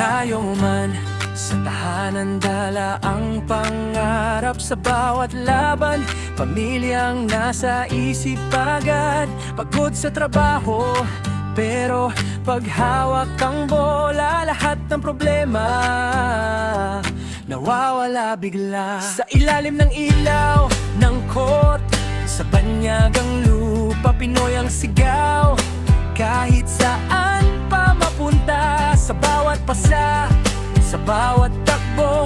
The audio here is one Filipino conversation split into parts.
Malayo man sa tahanan, dala ang pangarap sa bawat laban. Pamilyang nasa isip agad, pagod sa trabaho, pero paghawak ang bola, lahat ng problema nawawala bigla. Sa ilalim ng ilaw ng court, sa banyagang lupa, Pinoy ang sigaw. Kahit saan pa mapunta, sa bawat pasa, sa bawat takbo,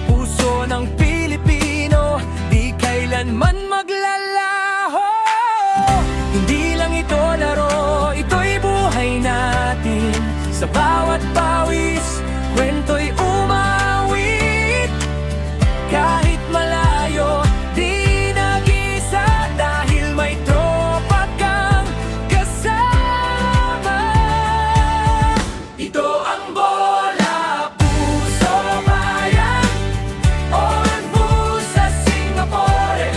puso ng Pilipino di kailanman maglalaho. Hindi lang ito laro, ito'y buhay natin. Sa bawat pawis, kwento'y umawit. Kahit malayo, di nag-isa, dahil may tropa kang kasama. Ito ang bola, puso bayan, ONU sa Singapore,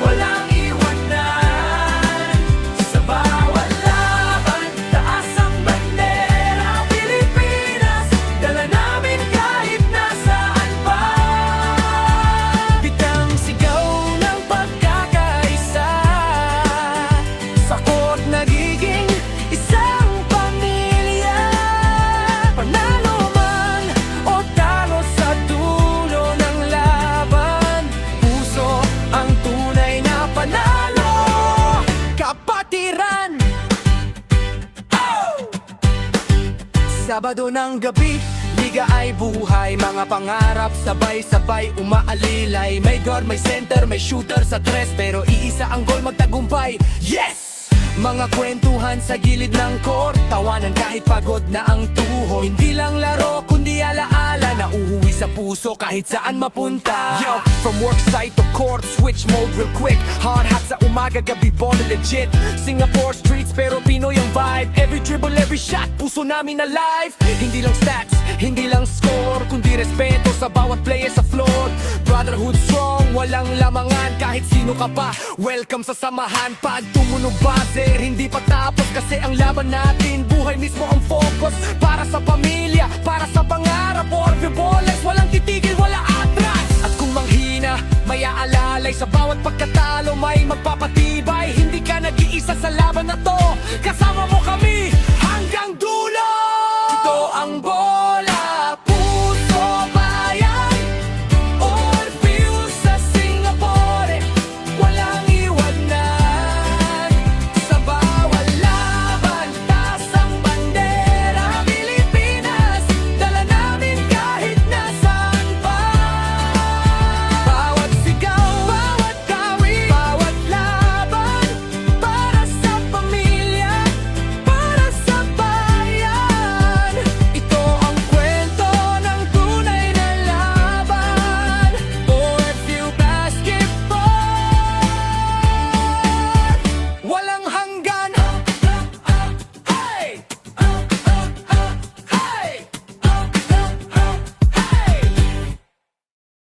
walang iwanan. Sa bawat laban, taas ang bandera, Pilipinas, dala namin kahit nasaan pa. Bitang sigaw ng pagkakaisa, sa court nagiging isang pamilya. Panalo man o talo sa dulo ng laban, puso ang tunay na panalo. Kapatiran! Sabado ng gabi, liga ay buhay. Mga pangarap sabay-sabay umaalilay. May guard, may center, may shooter sa tres, pero iisa ang goal magtagumpay. Yes! Mga kwentuhan sa gilid ng court, tawanan kahit pagod na ang tuhod. Hindi lang laro kundi alaala na uuwi sa puso kahit saan mapunta. Yo, from work site to court, switch mode real quick. Hard hat sa umaga, gabi ball legit. Singapore streets pero Pinoy ang vibe. Every dribble, every shot, puso namin alive. Hindi lang stats, hindi lang score, kundi respeto sa bawat player sa floor. Brotherhood strong, walang lamangan, kahit sino ka pa, welcome sa samahan. Pag tumunog buzzer, hindi pa tapos kasi ang laban natin. Buhay mismo ang focus, para sa pamilya, para sa pangarap. Orbe boles, walang titigil, wala atras. At kung manghina, may aalalay sa bawat pagkat